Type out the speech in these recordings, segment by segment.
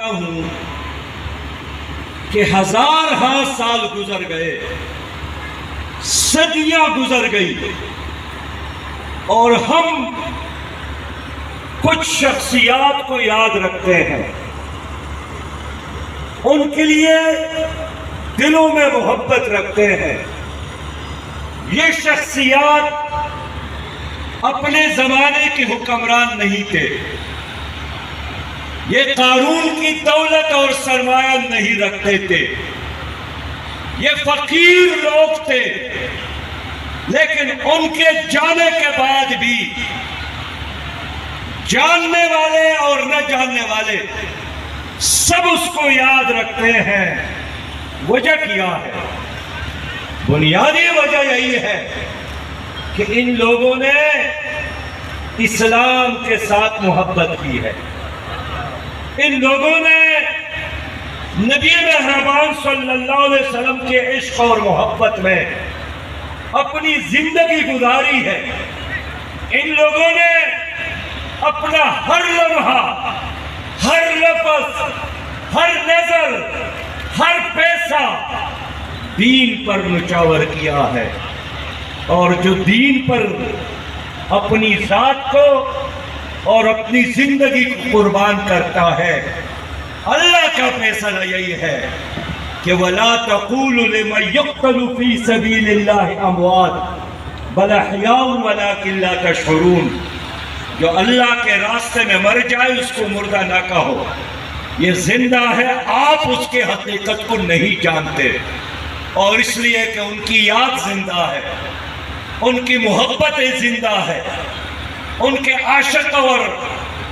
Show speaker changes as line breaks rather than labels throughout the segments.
ہوں کہ ہزارہا سال گزر گئے، صدیاں گزر گئی، اور ہم کچھ شخصیات کو یاد رکھتے ہیں، ان کے لیے دلوں میں محبت رکھتے ہیں۔ یہ شخصیات اپنے زمانے کے حکمران نہیں تھے، یہ قارون کی دولت اور سرمایہ نہیں رکھتے تھے، یہ فقیر لوگ تھے، لیکن ان کے جانے کے بعد بھی جاننے والے اور نہ جاننے والے سب اس کو یاد رکھتے ہیں۔ وجہ کیا ہے؟ بنیادی وجہ یہی ہے کہ ان لوگوں نے اسلام کے ساتھ محبت کی ہے، ان لوگوں نے نبی مہربان صلی اللہ علیہ وسلم کے عشق اور محبت میں اپنی زندگی گزاری ہے، ان لوگوں نے اپنا ہر لمحہ، ہر لفظ، ہر نظر، ہر پیسہ دین پر نچھاور کیا ہے، اور جو دین پر اپنی ذات کو اور اپنی زندگی کو قربان کرتا ہے، اللہ کا فیصلہ یہی ہے کہ وَلَا تَقُولُوا لِمَنْ يُقْتَلُ فِي سَبِيلِ اللَّهِ أَمْوَاتٌ بَلْ أَحْيَاءٌ وَلَكِنْ لَا تَشْعُرُونَ۔ جو اللہ کے راستے میں مر جائے اس کو مردہ نہ کہو، یہ زندہ ہے، آپ اس کے حقیقت کو نہیں جانتے، اور اس لیے کہ ان کی یاد زندہ ہے، ان کی محبت زندہ ہے، ان کے عاشق اور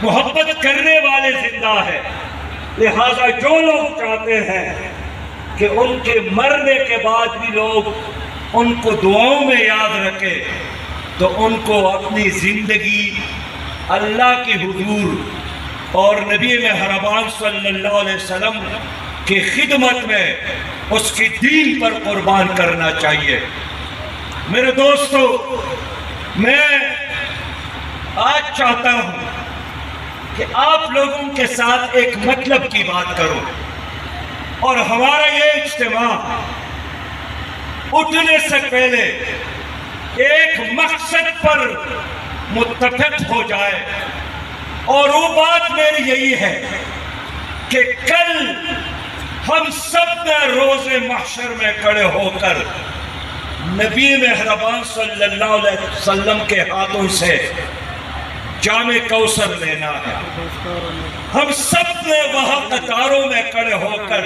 محبت کرنے والے زندہ ہے، لہذا جو لوگ چاہتے ہیں کہ ان کے مرنے کے بعد بھی لوگ ان کو دعاؤں میں یاد رکھے، تو ان کو اپنی زندگی اللہ کی حضور اور نبی مہربان صلی اللہ علیہ وسلم کی خدمت میں اس کی دین پر قربان کرنا چاہیے۔ میرے دوستو، میں آج چاہتا ہوں کہ آپ لوگوں کے ساتھ ایک مطلب کی بات کروں، اور ہمارا یہ اجتماع اٹھنے سے پہلے ایک مقصد پر متفق ہو جائے، اور وہ بات میری یہی ہے کہ کل ہم سب نے روز محشر میں کھڑے ہو کر نبی مہربان صلی اللہ علیہ وسلم کے ہاتھوں سے جام کوثر لینا ہے۔ ہم سب نے وہاں قطاروں میں کھڑے ہو کر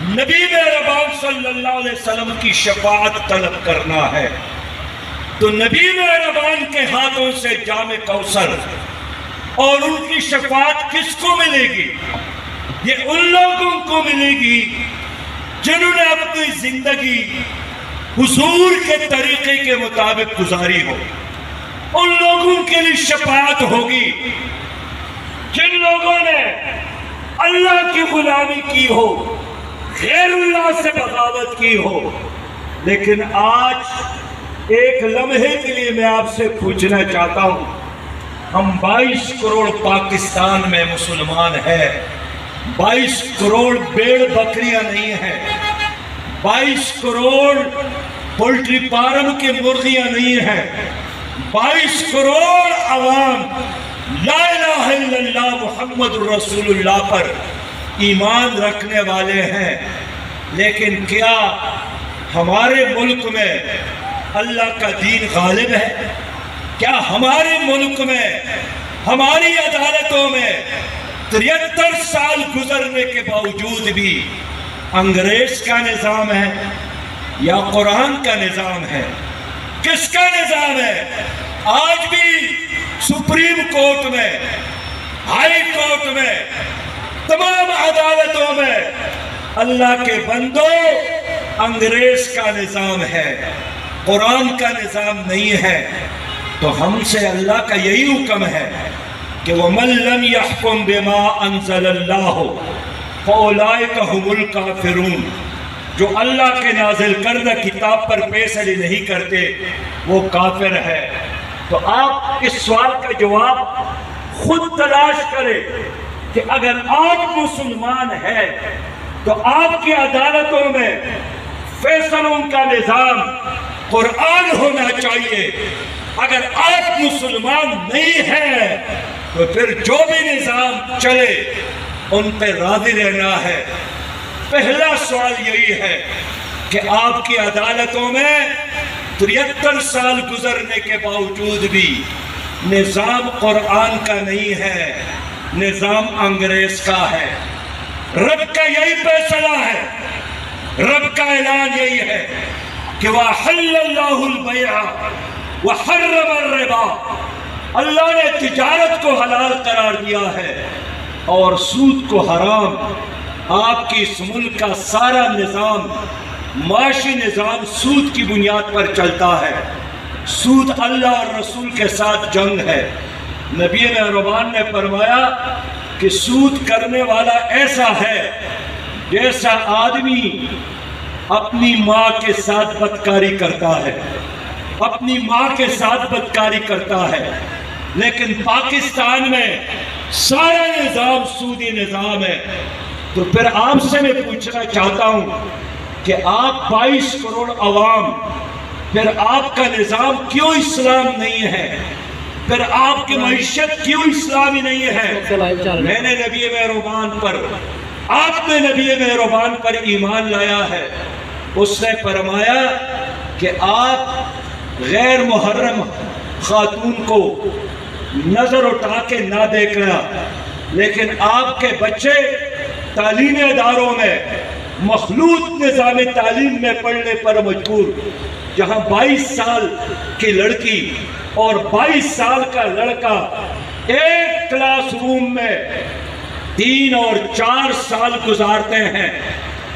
نبی مہربان صلی اللہ علیہ وسلم کی شفاعت طلب کرنا ہے۔ تو نبی مہربان کے ہاتھوں سے جام کوثر اور ان کی شفاعت کس کو ملے گی؟ یہ ان لوگوں کو ملے گی جنہوں نے اپنی زندگی حضور کے طریقے کے مطابق گزاری ہو۔ ان لوگوں کے لیے شفاعت ہوگی جن لوگوں نے اللہ کی غلامی کی ہو، غیر اللہ سے بغاوت کی ہو۔ لیکن آج ایک لمحے کے لیے میں آپ سے پوچھنا چاہتا ہوں، ہم 22 کروڑ پاکستان میں مسلمان ہیں، 22 کروڑ بیڑ بکریاں نہیں ہیں، 22 کروڑ پولٹری فارم کے مرغیاں نہیں ہیں، 22 کروڑ عوام لا الہ الا اللہ محمد رسول اللہ پر ایمان رکھنے والے ہیں۔ لیکن کیا ہمارے ملک میں اللہ کا دین غالب ہے؟ کیا ہمارے ملک میں، ہماری عدالتوں میں 73 سال گزرنے کے باوجود بھی انگریز کا نظام ہے یا قرآن کا نظام ہے؟ کس کا نظام ہے؟ آج بھی سپریم کورٹ میں، ہائی کورٹ میں، تمام عدالتوں میں اللہ کے بندوں انگریز کا نظام ہے، قرآن کا نظام نہیں ہے۔ تو ہم سے اللہ کا یہی حکم ہے کہ وَمَن لَّمْ يَحْكُم بِمَا أَنزَلَ اللَّهُ فَأُولَٰئِكَ هُمُ الْكَافِرُونَ، جو اللہ کے نازل کردہ کتاب پر فیصلے نہیں کرتے وہ کافر ہے۔ تو آپ اس سوال کا جواب خود تلاش کریں کہ اگر آپ مسلمان ہیں تو آپ کی عدالتوں میں فیصلوں کا نظام قرآن ہونا چاہیے. اگر آپ مسلمان نہیں ہیں تو پھر جو بھی نظام چلے ان پہ راضی رہنا ہے. پہلا سوال یہی ہے کہ آپ کی عدالتوں میں 73 سال گزرنے کے باوجود بھی نظام قرآن کا نہیں ہے، نظام انگریز کا ہے. رب کا یہی فیصلہ ہے، رب کا اعلان یہی ہے کہ وَأَحَلَّ اللَّهُ الْبَيْعَ وَحَرَّمَ الرِّبَا. اللہ نے تجارت کو حلال قرار دیا ہے اور سود کو حرام. آپ کی اس ملک کا سارا نظام، معاشی نظام سود کی بنیاد پر چلتا ہے. سود اللہ اور رسول کے ساتھ جنگ ہے. نبی مہربان نے فرمایا کہ سود کرنے والا ایسا ہے جیسا آدمی اپنی ماں کے ساتھ بدکاری کرتا ہے، اپنی ماں کے ساتھ بدکاری کرتا ہے. لیکن پاکستان میں سارا نظام سودی نظام ہے. تو پھر آپ سے میں پوچھنا چاہتا ہوں کہ آپ 22 کروڑ عوام، پھر آپ کا نظام کیوں اسلام نہیں ہے؟ پھر آپ کی معیشت کیوں اسلامی نہیں ہے؟ میں نے نبی مہربان پر، آپ نے نبی مہربان پر ایمان لایا ہے. اس نے فرمایا کہ آپ غیر محرم خاتون کو نظر اٹھا کے نہ دیکھنا، لیکن آپ کے بچے تعلیمی اداروں میں مخلوط نظام تعلیم میں پڑھنے پر مجبور، جہاں 22 سال کی لڑکی اور 22 سال کا لڑکا ایک کلاس روم میں 3 اور 4 سال گزارتے ہیں،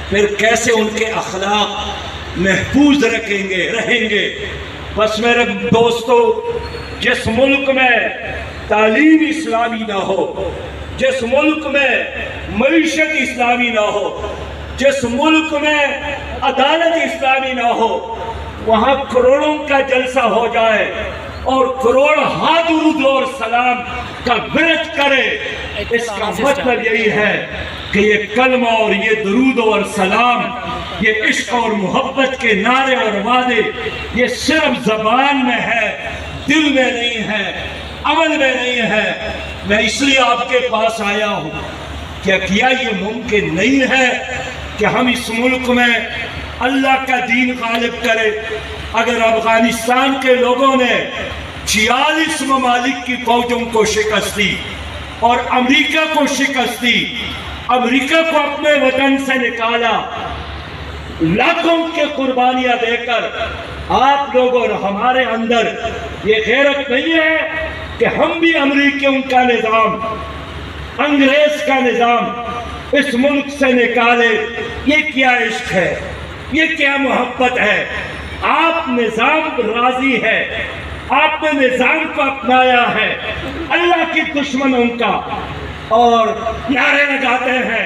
پھر کیسے ان کے اخلاق محفوظ رہیں گے؟ بس میرے دوستو، جس ملک میں تعلیم اسلامی نہ ہو، جس ملک میں معیشت اسلامی نہ ہو، جس ملک میں عدالت اسلامی نہ ہو، وہاں کروڑوں کا جلسہ ہو جائے اور کروڑ درود اور سلام کا ورد کرے. اس کا مطلب یہی ہے کہ یہ کلمہ اور یہ درود اور سلام، یہ عشق اور محبت کے نعرے اور وعدے، یہ صرف زبان میں ہے، دل میں نہیں ہے، عمل میں نہیں ہے. میں اس لیے آپ کے پاس آیا ہوں کہ کیا یہ ممکن نہیں ہے کہ ہم اس ملک میں اللہ کا دین غالب کرے؟ اگر افغانستان کے لوگوں نے 46 ممالک کی فوجوں کو شکست دی اور امریکہ کو شکست دی، امریکہ کو اپنے وطن سے نکالا لاکھوں کے قربانیاں دے کر، آپ لوگوں اور ہمارے اندر یہ غیرت نہیں ہے کہ ہم بھی امریکیوں کا نظام، انگریز کا نظام اس ملک سے نکالے؟ یہ کیا عشق ہے، یہ کیا محبت ہے؟ آپ نظام راضی ہے، آپ نے نظام کو اپنایا ہے اللہ کی دشمنوں کا، اور نعرے لگاتے ہیں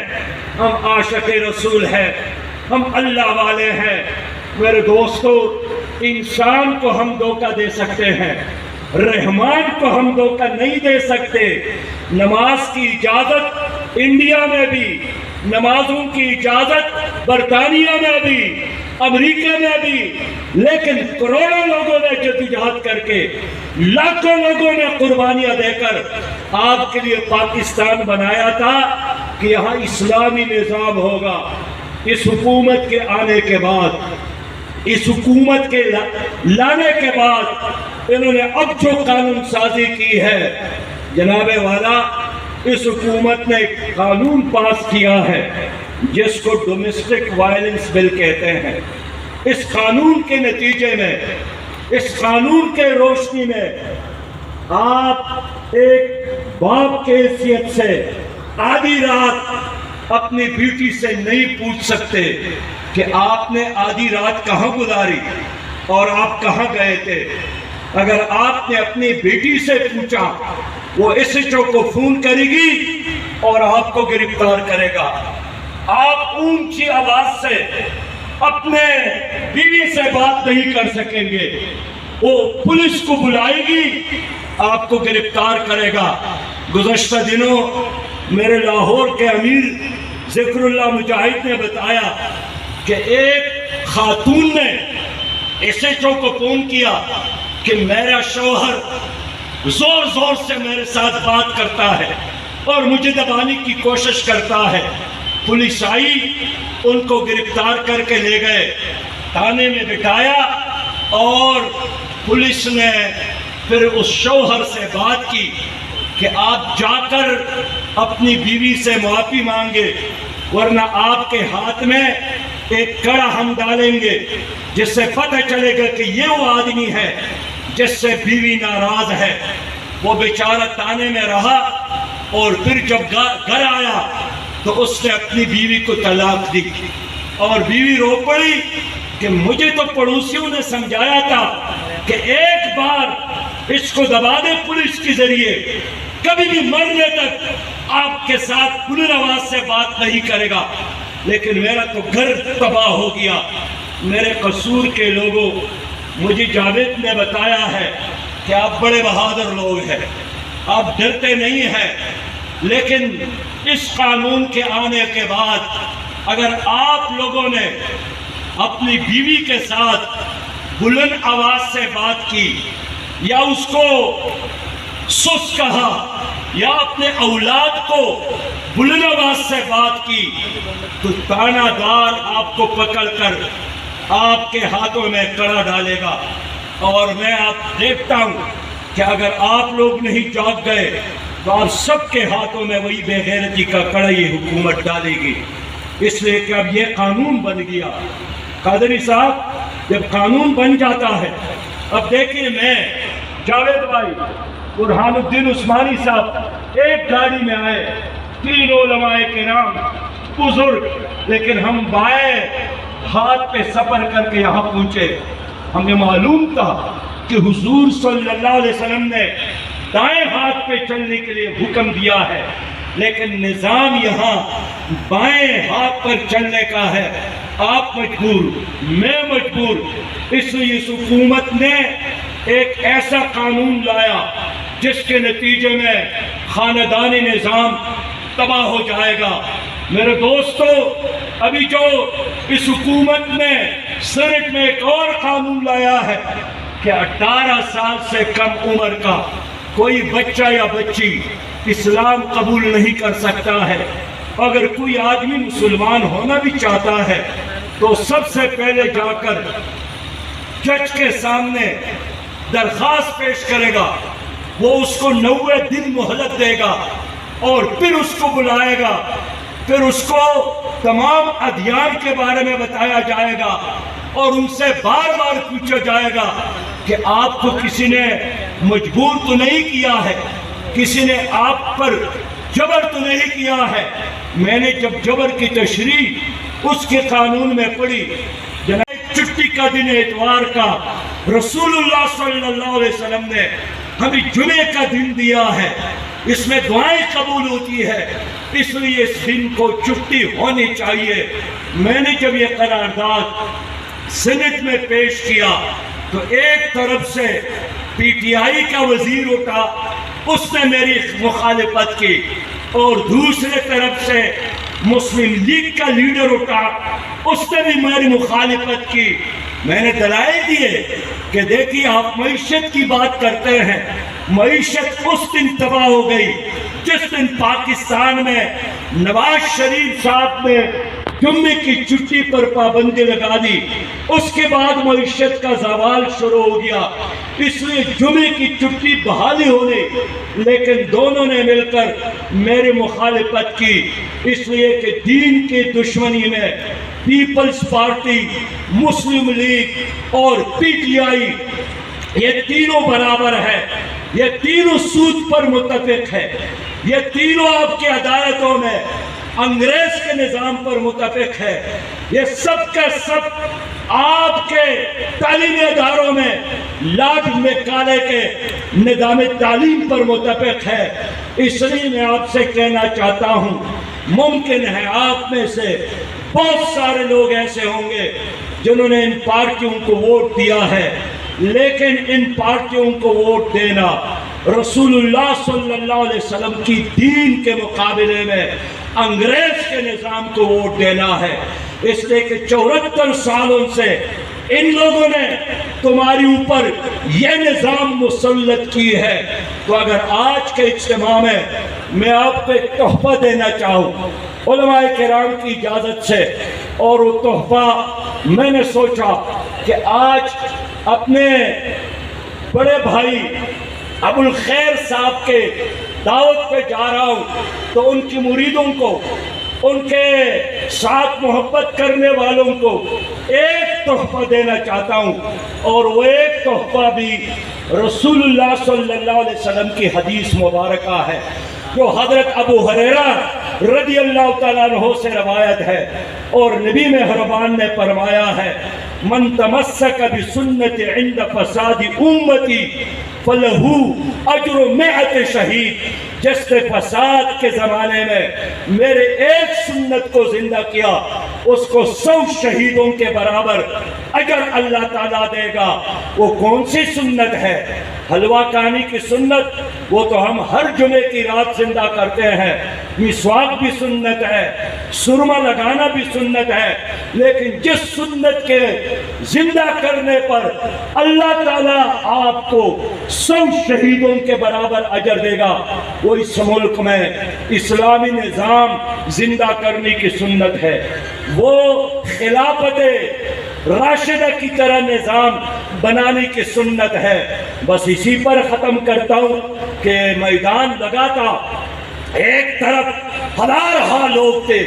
ہم عاشق رسول ہیں، ہم اللہ والے ہیں. میرے دوستو، انسان کو ہم دھوکہ دے سکتے ہیں، رحمان کو ہم دھوکہ نہیں دے سکتے. نماز کی اجازت انڈیا میں بھی، نمازوں کی اجازت برطانیہ میں بھی، امریکہ میں بھی، لیکن کروڑوں لوگوں نے جدوجہد کر کے، لاکھوں لوگوں نے قربانیاں دے کر آپ کے لیے پاکستان بنایا تھا کہ یہاں اسلامی نظام ہوگا. اس حکومت کے آنے کے بعد، اس حکومت کے لانے کے بعد انہوں نے اب جو قانون سازی کی ہے، جناب والا، اس حکومت نے ایک قانون پاس کیا ہے جس کو ڈومیسٹک وائلنس بل کہتے ہیں. اس قانون کے نتیجے میں، اس قانون کے روشنی میں، آپ ایک باپ کے حیثیت سے آدھی رات اپنی بیٹی سے نہیں پوچھ سکتے کہ آپ نے آدھی رات کہاں گزاری اور آپ کہاں گئے تھے. اگر آپ نے اپنی بیٹی سے پوچھا، وہ ایس ایچ او کو فون کرے گی اور آپ کو گرفتار کرے گا. آپ اونچی آواز سے اپنے بیوی سے بات نہیں کر سکیں گے، وہ پولیس کو بلائے گی، آپ کو گرفتار کرے گا. گزشتہ دنوں میرے لاہور کے امیر ذکر اللہ مجاہد نے بتایا کہ ایک خاتون نے ایس ایچ او کو فون کیا کہ میرا شوہر زور زور سے میرے ساتھ بات کرتا ہے اور مجھے دبانے کی کوشش کرتا ہے۔ پولیس آئی، ان کو گرفتار کر کے لے گئے، تھانے میں بٹھایا، اور پولیس نے پھر اس شوہر سے بات کی کہ آپ جا کر اپنی بیوی سے معافی مانگے، ورنہ آپ کے ہاتھ میں ایک کڑا ہم ڈالیں گے جس سے پتہ چلے گا کہ یہ وہ آدمی ہے جس سے بیوی ناراض ہے۔ وہ بیچارہ تانے میں رہا، اور پھر جب گھر آیا تو اس نے اپنی بیوی کو طلاق دی، اور بیوی رو پڑی کہ مجھے تو پڑوسیوں نے سمجھایا تھا کہ ایک بار اس کو دبا دے پولیس کے ذریعے، کبھی بھی مرنے تک آپ کے ساتھ بلند آواز سے بات نہیں کرے گا، لیکن میرا تو گھر تباہ ہو گیا۔ میرے قصور کے لوگوں، مجھے جاوید نے بتایا ہے کہ آپ بڑے بہادر لوگ ہیں، آپ ڈرتے نہیں ہیں، لیکن اس قانون کے آنے کے بعد اگر آپ لوگوں نے اپنی بیوی کے ساتھ بلند آواز سے بات کی، یا اس کو سست کہا، یا اپنے اولاد کو بلند آواز سے بات کی، تو تانا دار آپ کو پکڑ کر آپ کے ہاتھوں میں کڑا ڈالے گا۔ اور میں آپ دیکھتا ہوں کہ اگر آپ لوگ نہیں جاگ گئے تو آپ سب کے ہاتھوں میں وہی بے غیرتی کا کڑا یہ حکومت ڈالے گی، اس لیے کہ اب یہ قانون بن گیا۔ قادری صاحب، جب قانون بن جاتا ہے، اب دیکھیں میں، جاوید بھائی، برہان الدین عثمانی صاحب ایک گاڑی میں آئے، 3 علماء کرام بزرگ، لیکن ہم بائیں ہاتھ پہ سفر کر کے یہاں پہنچے۔ ہمیں معلوم تھا کہ حضور صلی اللہ علیہ وسلم نے دائیں ہاتھ پہ چلنے کے لیے حکم دیا ہے، لیکن نظام یہاں بائیں ہاتھ پر چلنے کا ہے۔ آپ مجبور، میں مجبور، اس لیے اس حکومت نے ایک ایسا قانون لایا جس کے نتیجے میں خاندانی نظام تباہ ہو جائے گا۔ میرے دوستو، ابھی جو اس حکومت نے سینٹ میں ایک اور قانون لایا ہے کہ 18 سال سے کم عمر کا کوئی بچہ یا بچی اسلام قبول نہیں کر سکتا ہے۔ اگر کوئی آدمی مسلمان ہونا بھی چاہتا ہے تو سب سے پہلے جا کر جج کے سامنے درخواست پیش کرے گا، وہ اس کو 90 دن مہلت دے گا، اور پھر اس کو بلائے گا، پھر اس کو تمام ادیان کے بارے میں بتایا جائے گا، اور ان سے بار بار پوچھا جائے گا کہ آپ کو کسی نے مجبور تو نہیں کیا ہے، کسی نے آپ پر جبر تو نہیں کیا ہے۔ میں نے جب جبر کی تشریح اس کے قانون میں پڑھی، جناب چھٹی کا دن اتوار کا رسول اللہ صلی اللہ علیہ وسلم نے ہمیں جمعے کا دن دیا ہے، اس میں دعائیں قبول ہوتی ہے، اس لیے اس دن کو چھٹی ہونی چاہیے۔ میں نے جب یہ قرارداد سینٹ میں پیش کیا تو ایک طرف سے پی ٹی آئی کا وزیر اٹھا، اس نے میری مخالفت کی، اور دوسرے طرف سے مسلم لیگ کا لیڈر اٹھا، اس نے بھی میری مخالفت کی۔ میں نے دلائل دیے کہ دیکھیے آپ معیشت کی بات کرتے ہیں، معیشت اس دن تباہ ہو گئی جس دن پاکستان میں نواز شریف صاحب نے جمعے کی چھٹی پر پابندی لگا دی، اس کے بعد معیشت کا زوال شروع ہو گیا، اس لیے جمعے کی چھٹی بحالی ہو گئی، لیکن دونوں نے مل کر میری مخالفت کی، اس لیے کہ دین کی دشمنی میں پیپلز پارٹی، مسلم لیگ اور پی ٹی آئی یہ تینوں برابر ہے، یہ تینوں سود پر متفق ہے، یہ تینوں آپ کی عدالتوں میں انگریز کے نظام پر متفق ہے، یہ سب کا سب آپ کے تعلیمی اداروں میں لاڈ مکالے کے نظام تعلیم پر متفق ہے۔ اس لیے میں آپ سے کہنا چاہتا ہوں، ممکن ہے آپ میں سے بہت سارے لوگ ایسے ہوں گے جنہوں نے ان پارٹیوں کو ووٹ دیا ہے، لیکن ان پارٹیوں کو ووٹ دینا رسول اللہ صلی اللہ علیہ وسلم کی دین کے مقابلے میں انگریز کے نظام کو ووٹ دینا ہے، اس لیے کہ 74 سالوں سے ان لوگوں نے تمہاری اوپر یہ نظام مسلط کی ہے۔ تو اگر آج کے اجتماع میں آپ کو ایک تحفہ دینا چاہوں علماء کرام کی اجازت سے، اور وہ تحفہ میں نے سوچا کہ آج اپنے بڑے بھائی ابو الخیر صاحب کے دعوت پہ جا رہا ہوں، تو ان کی مریدوں کو، ان کے ساتھ محبت کرنے والوں کو ایک تحفہ دینا چاہتا ہوں، اور وہ ایک تحفہ بھی رسول اللہ صلی اللہ علیہ وسلم کی حدیث مبارکہ ہے، جو حضرت ابو ہریرہ رضی اللہ تعالیٰ عنہ سے روایت ہے، اور نبی مہربان نے فرمایا ہے من تمسک بسنت عند فساد امتی فلہو اجر 100 شہید، جس نے فساد کے زمانے میں میرے ایک سنت کو زندہ کیا اس کو 100 شہیدوں کے برابر اجر اللہ تعالیٰ دے گا۔ وہ کون سی سنت ہے؟ حلوہ کانی کی سنت، وہ تو ہم ہر جمعے کی رات زندہ کرتے ہیں، مسواک بھی سنت ہے، سرما لگانا بھی سنت ہے، لیکن جس سنت کے زندہ کرنے پر اللہ تعالیٰ آپ کو 100 شہیدوں کے برابر اجر دے گا، وہ اس ملک میں اسلامی نظام زندہ کرنے کی سنت ہے، وہ خلافت راشدہ کی طرح نظام بنانے کی سنت ہے۔ بس اسی پر ختم کرتا ہوں کہ میدان لگا تھا، ایک طرف 1000 لوگ تھے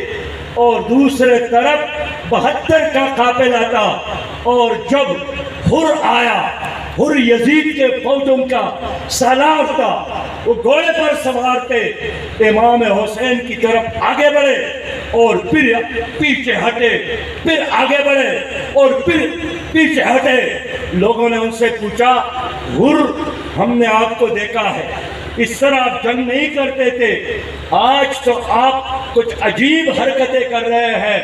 اور دوسرے طرف 72 کا قافلہ تھا، اور جب حر آیا، حر یزید کے فوجوں کا سالار تھا، وہ گھوڑے پر سوار تھے، امام حسین کی طرف آگے بڑھے اور پھر پیچھے ہٹے، پھر آگے بڑھے اور پھر پیچھے ہٹے۔ لوگوں نے ان سے پوچھا حر ہم نے آپ کو دیکھا ہے اس طرح آپ جنگ نہیں کرتے تھے، آج تو آپ کچھ عجیب حرکتیں کر رہے ہیں۔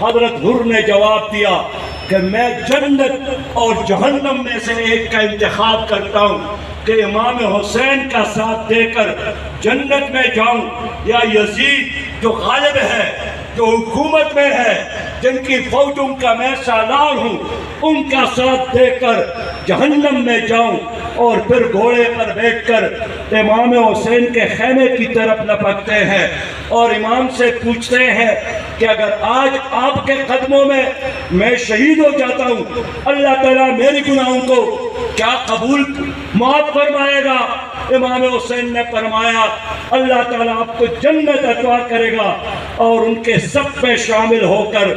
حضرت حر نے جواب دیا کہ میں جنت اور جہنم میں سے ایک کا انتخاب کرتا ہوں کہ امام حسین کا ساتھ دے کر جنت میں جاؤں، یا یزید جو غالب ہے، جو حکومت میں ہے، جن کی فوجوں کا میں سالار ہوں، ان کا ساتھ دے کر جہنم میں جاؤں، اور پھر گھوڑے پر بیٹھ کر امام حسین کے خیمے کی طرف لپکتے ہیں اور امام سے پوچھتے ہیں کہ اگر آج آپ کے قدموں میں شہید ہو جاتا ہوں، اللہ تعالیٰ میری گناہوں کو کیا قبول معاف فرمائے گا؟ امام حسین نے فرمایا اللہ تعالیٰ آپ کو جنت عطا کرے گا، اور ان کے صف میں شامل ہو کر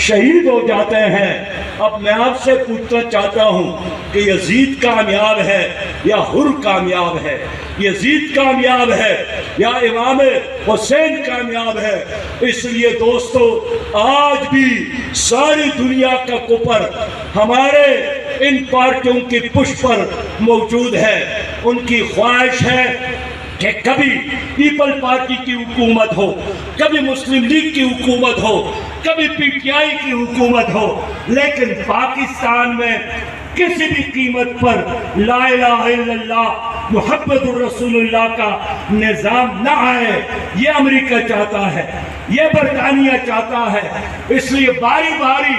شہید ہو جاتے ہیں۔ اب میں آپ سے پوچھنا چاہتا ہوں کہ یزید کامیاب ہے یا حر کامیاب ہے؟ یزید کامیاب ہے یا امام حسین کامیاب ہے؟ اس لیے دوستو، آج بھی ساری دنیا کا کفر ہمارے ان پارٹیوں کی پشت پر موجود ہے۔ ان کی خواہش ہے کہ کبھی پیپل پارٹی کی حکومت ہو، کبھی مسلم لیگ کی حکومت ہو، کبھی پی ٹی آئی کی حکومت ہو، لیکن پاکستان میں کسی بھی قیمت پر لا الہ الا اللہ محمد الرسول اللہ کا نظام نہ آئے۔ یہ امریکہ چاہتا ہے، یہ برطانیہ چاہتا ہے، اس لیے باری باری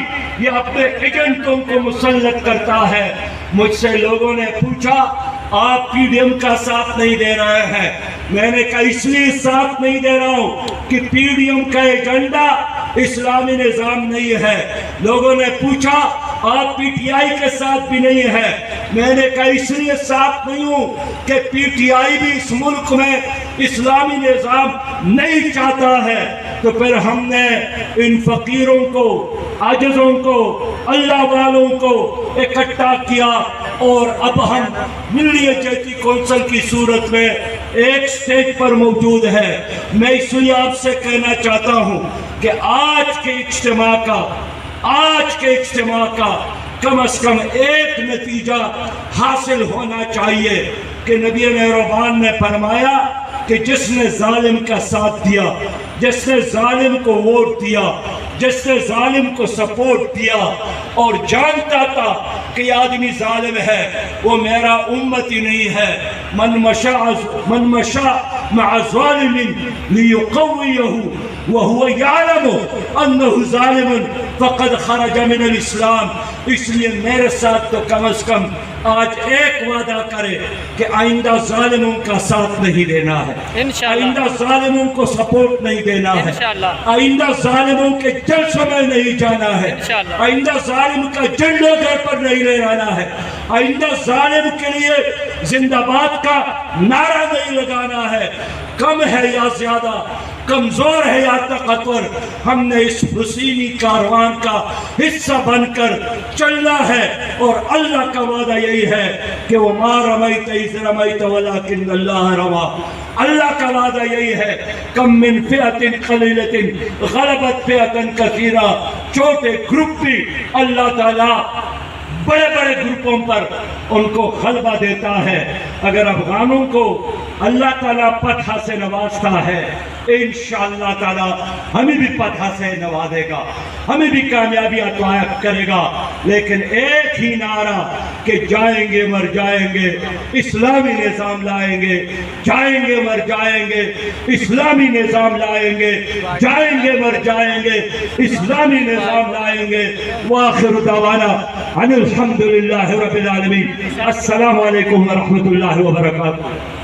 یہ اپنے ایجنٹوں کو مسلط کرتا ہے۔ مجھ سے لوگوں نے پوچھا آپ پی ڈی ایم کا ساتھ نہیں دے رہے ہیں، میں نے کہا اس لیے ساتھ نہیں دے رہا ہوں کہ پی ڈی ایم کا ایجنڈا اسلامی نظام نہیں ہے۔ لوگوں نے پوچھا آپ پی ٹی آئی کے ساتھ بھی نہیں ہے، میں نے کہا اس لیے ساتھ نہیں ہوں کہ پی ٹی آئی بھی اس ملک میں اسلامی نظام نہیں چاہتا ہے۔ تو پھر ہم نے ان فقیروں کو، عاجزوں کو، اللہ والوں کو اکٹھا کیا، اور اب ہم ملی یکجہتی کونسل کی صورت میں ایک سٹیج پر موجود ہے۔ میں اس لیے آپ سے کہنا چاہتا ہوں کہ آج کے اجتماع کا کم از کم ایک نتیجہ حاصل ہونا چاہیے کہ نبی مہربان نے فرمایا کہ جس نے ظالم کا ساتھ دیا، جس نے ظالم کو ووٹ دیا، جس نے ظالم کو سپورٹ دیا اور جانتا تھا کہ یہ آدمی ظالم ہے، وہ میرا امت ہی نہیں ہے. من مشى مع ظالم ليقويه وهو يعلم انه ظالم فقد خرج من الاسلام. اس لیے میرے ساتھ تو کم از کم آج ایک وعدہ کرے کہ آئندہ ظالموں کا ساتھ نہیں دینا ہے، آئندہ ظالموں کو سپورٹ نہیں دینا ہے، آئندہ ظالموں کے جلسوں میں نہیں جانا ہے، آئندہ ظالم کا جھنڈا گھر پر نہیں لے آنا ہے، آئندہ ظالم کے لیے زندہ باد کا نعرہ نہیں لگانا ہے. کم ہے یا زیادہ، کمزور ہے یا طاقتور، ہم نے اس حسینی کاروان کا حصہ بن کر چلنا ہے. اور اللہ کا وعدہ یہی ہے کہ وَمَا رَمَيْتَ إِذْ رَمَيْتَ وَلَكِنَّ اللَّهَ رَمَى. اللہ کا وعدہ یہی ہے کم من فئۃ قلیلۃ غلبت فئۃ کثیرہ. چھوٹے گروپ بھی اللہ تعالیٰ بڑے بڑے گروپوں پر ان کو غلبہ دیتا ہے. اگر افغانوں کو اللہ تعالیٰ فتح سے نوازتا ہے، انشاءاللہ تعالیٰ ہمیں بھی فتح سے نوازے گا، ہمیں بھی کامیابی عطا کرے گا. لیکن ایک ہی نعرہ کہ جائیں گے مر جائیں گے، اسلامی نظام لائیں گے، جائیں گے مر جائیں گے، اسلامی نظام لائیں گے، جائیں گے مر جائیں گے، اسلامی نظام لائیں گے. وآخر دعوانا ان الحمدللہ رب العالمین. السلام علیکم ورحمۃ اللہ وبرکاتہ.